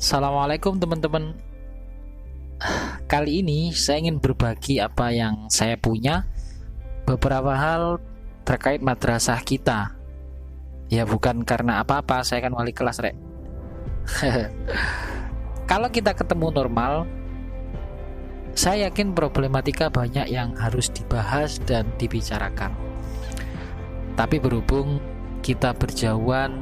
Assalamualaikum teman-teman. Kali ini saya ingin berbagi apa yang saya punya, beberapa hal terkait madrasah kita. Ya bukan karena apa-apa, saya kan wali kelas rek. Kalau kita ketemu normal, saya yakin problematika banyak yang harus dibahas dan dibicarakan. Tapi berhubung kita berjauhan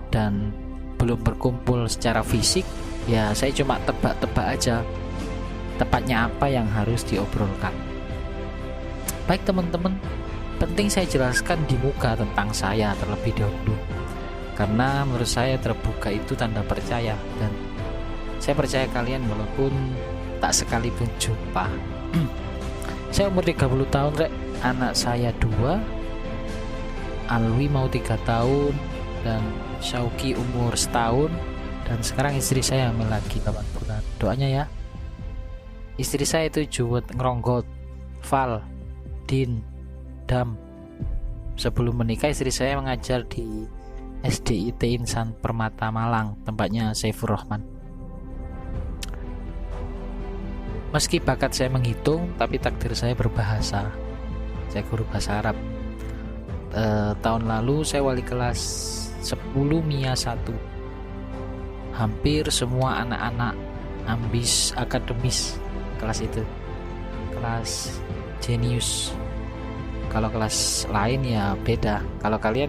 dan belum berkumpul secara fisik, ya saya cuma tebak-tebak aja tepatnya apa yang harus diobrolkan. Baik teman-teman, penting saya jelaskan di muka tentang saya terlebih dahulu, karena menurut saya terbuka itu tanda percaya, dan saya percaya kalian walaupun tak sekalipun jumpa. Saya umur 30 tahun rek, anak saya 2, Alwi mau 3 tahun, dan Syauki umur setahun, dan sekarang istri saya hamil lagi 8 bulan. Doanya ya. Istri saya itu juwet ngeronggot, Val, Din, Dam. Sebelum menikah istri saya mengajar di SDIT Insan Permata Malang, tempatnya Saifur Rahman. Meski bakat saya menghitung, tapi takdir saya berbahasa. Saya guru bahasa Arab. Tahun lalu saya wali kelas 10 MIA 1. Hampir semua anak-anak ambis akademis kelas itu, kelas jenius. Kalau kelas lain ya beda. Kalau kalian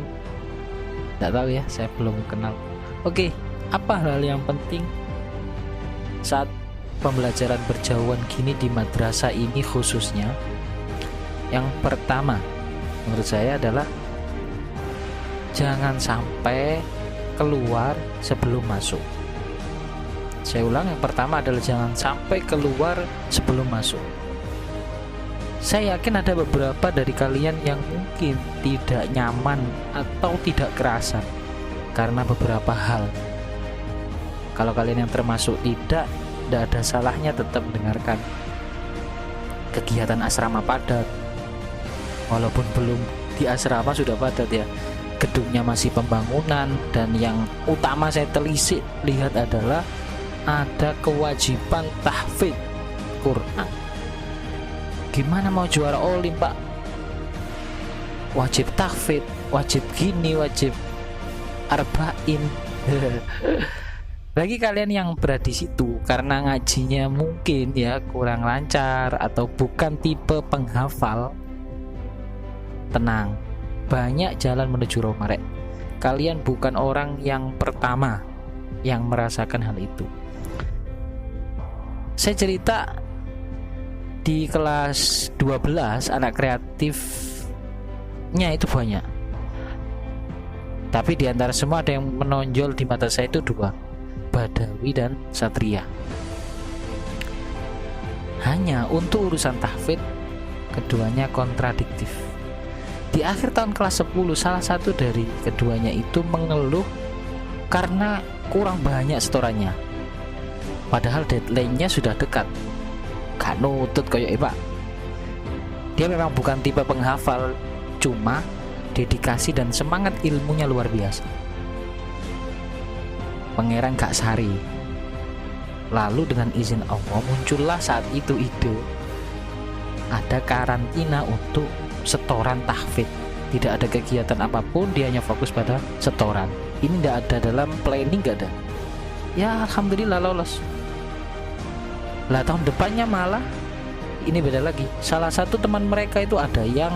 tidak tahu ya, saya belum kenal. Oke, apa hal yang penting saat pembelajaran berjauhan gini di madrasah ini khususnya? Yang pertama menurut saya adalah jangan sampai keluar sebelum masuk. Saya ulang, yang pertama adalah jangan sampai keluar sebelum masuk. Saya yakin ada beberapa dari kalian yang mungkin tidak nyaman atau tidak kerasan karena beberapa hal. Kalau kalian yang termasuk tidak ada salahnya tetap mendengarkan. Kegiatan asrama padat, walaupun belum di asrama sudah padat ya. Gedungnya masih pembangunan, dan yang utama saya telisik lihat adalah ada kewajiban tahfidz Quran. Gimana mau juara olim pak? Wajib tahfidz, wajib gini, wajib arba'in. Bagi kalian yang berada di situ karena ngajinya mungkin ya kurang lancar atau bukan tipe penghafal, tenang, banyak jalan menuju Roma rek. Kalian bukan orang yang pertama yang merasakan hal itu. Saya cerita di kelas 12 anak kreatifnya itu banyak, tapi di antara semua ada yang menonjol di mata saya itu 2, Badawi dan Satria. Hanya untuk urusan tahfidz keduanya kontradiktif. Di akhir tahun kelas 10 salah satu dari keduanya itu mengeluh karena kurang banyak setorannya, padahal deadline-nya sudah dekat. Gak nutut kayak pak. Dia memang bukan tipe penghafal, cuma dedikasi dan semangat ilmunya luar biasa. Pangeran gak sari. Lalu dengan izin Allah muncullah saat itu ide ada karantina untuk setoran tahfidz. Tidak ada kegiatan apapun, dia hanya fokus pada setoran. Ini tidak ada dalam planning, gak ada. Ya alhamdulillah lolos. Lah tahun depannya malah ini beda lagi. Salah satu teman mereka itu ada yang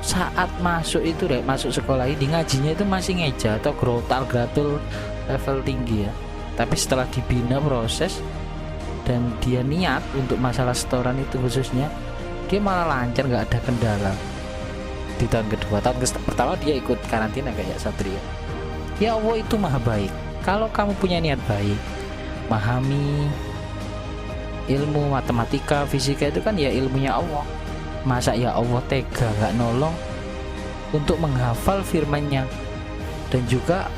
saat masuk itu deh, masuk sekolah ini ngajinya itu masih ngeja atau grotal gratul level tinggi ya. Tapi setelah dibina proses dan dia niat untuk masalah setoran itu khususnya, dia malah lancar, nggak ada kendala. Di tahun kedua, tahun pertama dia ikut karantina kayak Satria. Ya Allah itu maha baik. Kalau kamu punya niat baik, memahami ilmu matematika, fisika itu kan ya ilmunya Allah. Masa ya Allah tega nggak nolong untuk menghafal firman-Nya? Dan juga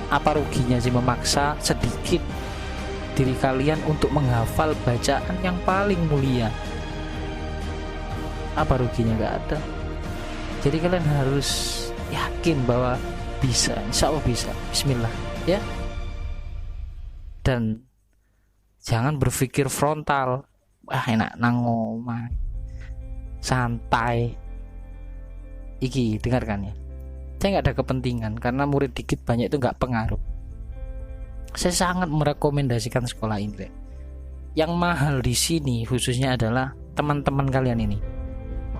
apa ruginya sih memaksa sedikit diri kalian untuk menghafal bacaan yang paling mulia? Apa ruginya? Nggak ada. Jadi kalian harus yakin bahwa bisa, insya Allah bisa. Bismillah ya. Dan jangan berpikir frontal, enak nang omah santai. Iki dengarkan ya, saya nggak ada kepentingan karena murid dikit banyak itu nggak pengaruh. Saya sangat merekomendasikan sekolah ini. Yang mahal di sini khususnya adalah teman-teman kalian ini,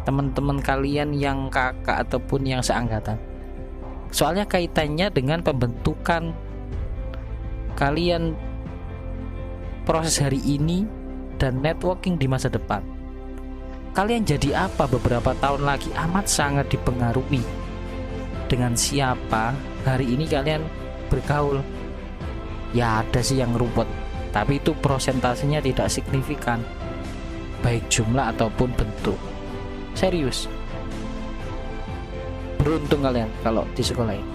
teman-teman kalian yang kakak ataupun yang seangkatan. Soalnya kaitannya dengan pembentukan kalian proses hari ini dan networking di masa depan. Kalian jadi apa beberapa tahun lagi amat sangat dipengaruhi dengan siapa hari ini kalian bergaul. Ya ada sih yang ruwet, tapi itu prosentasenya tidak signifikan, baik jumlah ataupun bentuk. Serius, beruntung kalian kalau di sekolah ini.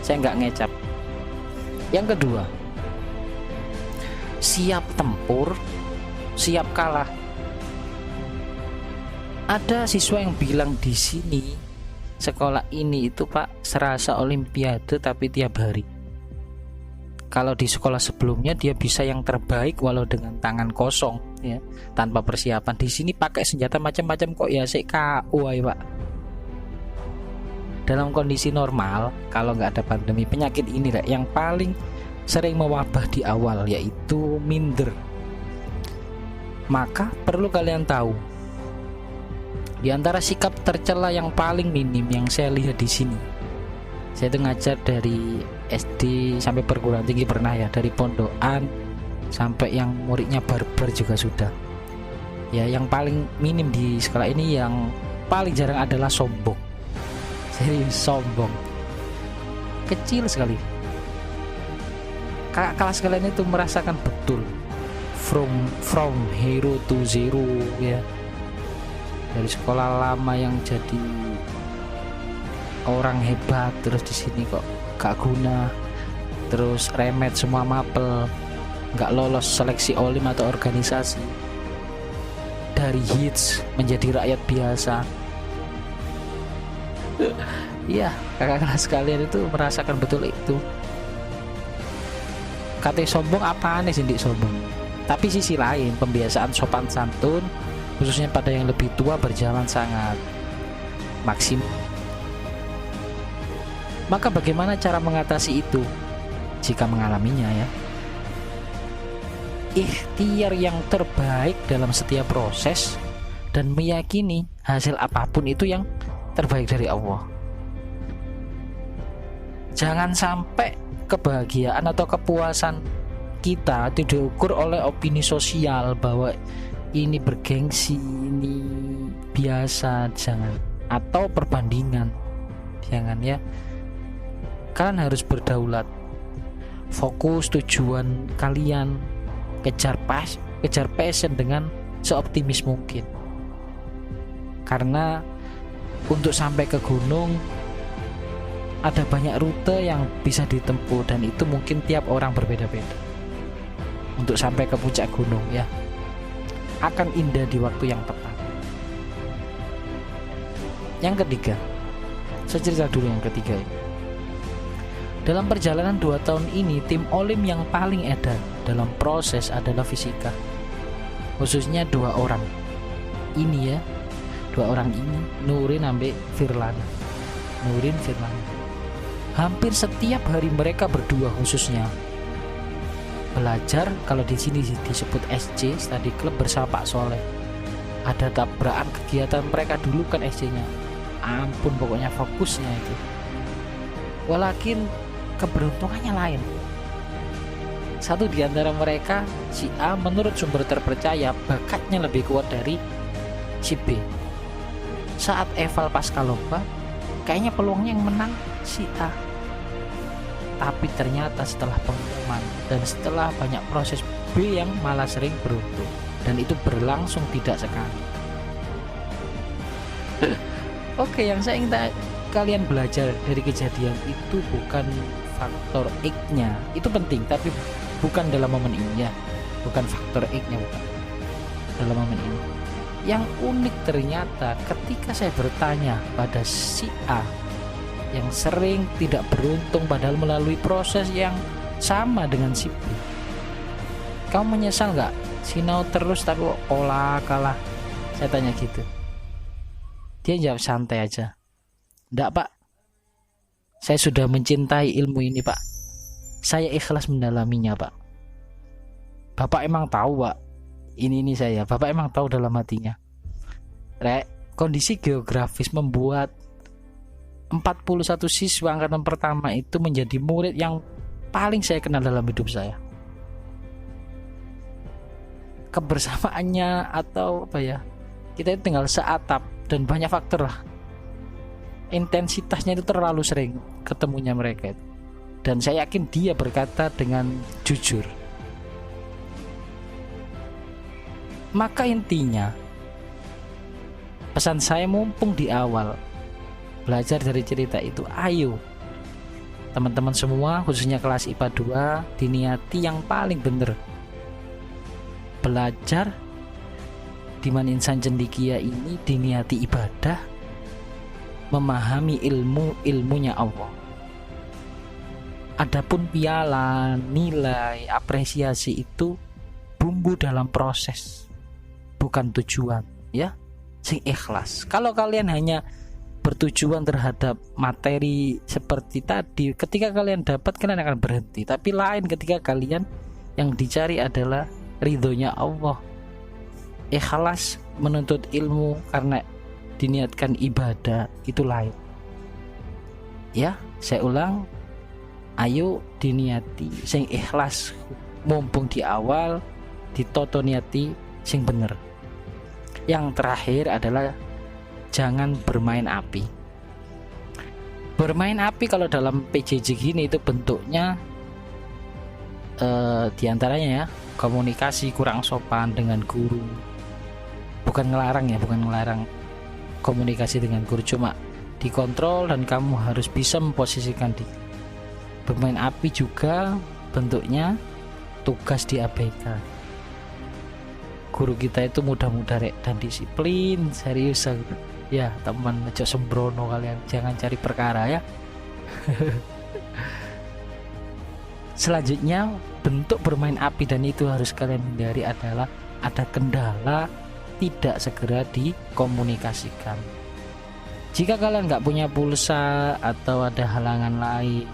Saya nggak ngecap. Yang kedua, siap tempur, siap kalah. Ada siswa yang bilang di sini sekolah ini itu Pak serasa olimpiade tapi tiap hari. Kalau di sekolah sebelumnya dia bisa yang terbaik walau dengan tangan kosong ya, tanpa persiapan. Di sini pakai senjata macam-macam kok ya, sik KO ae Pak. Dalam kondisi normal kalau nggak ada pandemi, penyakit ini lah yang paling sering mewabah di awal, yaitu minder. Maka perlu kalian tahu, di antara sikap tercela yang paling minim yang saya lihat di sini, saya itu ngajar dari SD sampai perguruan tinggi pernah ya, dari pondokan sampai yang muridnya barbar juga sudah. Ya, yang paling minim di sekolah ini yang paling jarang adalah sombong. Serius, sombong. Kecil sekali. Kakak kelas kalian itu merasakan betul from hero to zero ya. Dari sekolah lama yang jadi orang hebat, terus di sini kok gak guna, terus remet semua mapel, gak lolos seleksi olim atau organisasi, dari hits menjadi rakyat biasa. Iya, kakak kelas kalian itu merasakan betul itu. Kata sombong apaan sih dik sombong? Tapi sisi lain, pembiasaan sopan santun khususnya pada yang lebih tua berjalan sangat maksimal. Maka bagaimana cara mengatasi itu jika mengalaminya ya? Ikhtiar yang terbaik dalam setiap proses dan meyakini hasil apapun itu yang terbaik dari Allah. Jangan sampai kebahagiaan atau kepuasan kita tidak diukur oleh opini sosial bahwa ini bergengsi, ini biasa, jangan. Atau perbandingan, jangan ya. Kalian harus berdaulat, fokus tujuan kalian, kejar passion dengan seoptimis mungkin. Karena untuk sampai ke gunung ada banyak rute yang bisa ditempuh dan itu mungkin tiap orang berbeda-beda. Untuk sampai ke puncak gunung ya, akan indah di waktu yang tepat. Yang ketiga, saya cerita dulu yang ketiga ini. Dalam perjalanan 2 tahun ini, tim olim yang paling edan dalam proses adalah fisika. Khususnya 2 orang ini ya, 2 orang ini, Nurin sampai Firlana. Nurin, Firlana. Hampir setiap hari mereka berdua khususnya belajar. Kalau di sini disebut SC, Study Club bersama Pak Soleh. Ada tabrakan kegiatan mereka dulu kan SC-nya. Ampun pokoknya fokusnya itu. Walakin keberuntungannya lain. Satu di antara mereka, si A, menurut sumber terpercaya bakatnya lebih kuat dari si B. Saat eval pasca lomba, kayaknya peluangnya yang menang si A. Tapi ternyata setelah pengumuman dan setelah banyak proses, B yang malah sering beruntung. Dan itu berlangsung tidak sekali. Oke, yang saya ingin kalian belajar dari kejadian itu bukan faktor X-nya. Itu penting, tapi bukan dalam momen ini ya. Bukan faktor X-nya, bukan. Dalam momen ini. Yang unik ternyata ketika saya bertanya pada si A yang sering tidak beruntung padahal melalui proses yang sama dengan si B, kamu menyesal nggak sinau terus tapi kok pola kalah? Saya tanya gitu. Dia jawab santai aja, enggak pak, saya sudah mencintai ilmu ini pak, saya ikhlas mendalaminya pak. Bapak emang tahu pak, ini saya, bapak emang tahu dalam hatinya. Rek, kondisi geografis membuat 41 siswa angkatan pertama itu menjadi murid yang paling saya kenal dalam hidup saya. Kebersamaannya atau apa ya, kita itu tinggal seatap dan banyak faktor lah. Intensitasnya itu terlalu sering ketemunya mereka itu. Dan saya yakin dia berkata dengan jujur. Maka intinya, pesan saya mumpung di awal belajar dari cerita itu, ayo teman-teman semua khususnya kelas IPA 2 diniati yang paling benar. Belajar di Man Insan Cendekia ini diniati ibadah, memahami ilmunya Allah. Adapun piala, nilai, apresiasi itu bumbu dalam proses, bukan tujuan, ya. Sing ikhlas. Kalau kalian hanya bertujuan terhadap materi seperti tadi, ketika kalian dapat kalian akan berhenti. Tapi lain ketika kalian yang dicari adalah ridhonya Allah. Ikhlas menuntut ilmu karena diniatkan ibadah, itu lain. Ya, saya ulang, ayo diniati sing ikhlas mumpung di awal, ditoto niati sing bener. Yang terakhir adalah jangan bermain api. Bermain api kalau dalam PJJ gini itu bentuknya diantaranya ya, komunikasi kurang sopan dengan guru. Bukan ngelarang komunikasi dengan guru, cuma dikontrol dan kamu harus bisa memposisikan diri. Bermain api juga bentuknya tugas diabaikan. Guru kita itu mudah-mudah rek dan disiplin, serius ya teman, aja sembrono kalian, jangan cari perkara ya. Selanjutnya bentuk bermain api dan itu harus kalian hindari adalah ada kendala tidak segera dikomunikasikan. Jika kalian nggak punya pulsa atau ada halangan lain,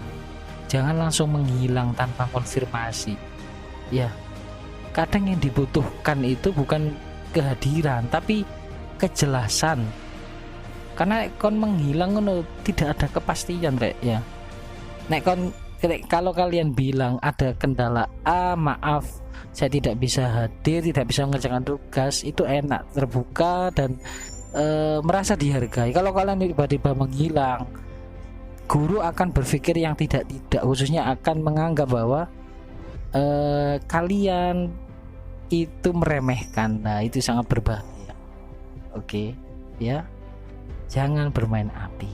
jangan langsung menghilang tanpa konfirmasi. Ya, kadang yang dibutuhkan itu bukan kehadiran tapi kejelasan. Karena kon menghilang tidak ada kepastian rek ya. Kalau kalian bilang ada kendala maaf saya tidak bisa hadir, tidak bisa mengerjakan tugas, itu enak, terbuka dan merasa dihargai. Kalau kalian tiba-tiba menghilang, guru akan berpikir yang tidak, khususnya akan menganggap bahwa kalian itu meremehkan. Nah, itu sangat berbahaya. Oke, ya. Jangan bermain api.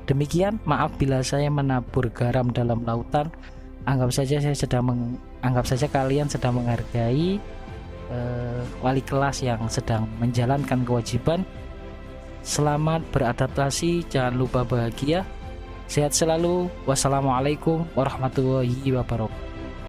Demikian, maaf bila saya menabur garam dalam lautan. Anggap saja kalian sedang menghargai wali kelas yang sedang menjalankan kewajiban. Selamat beradaptasi, jangan lupa bahagia. Sehat selalu. Wassalamualaikum warahmatullahi wabarakatuh.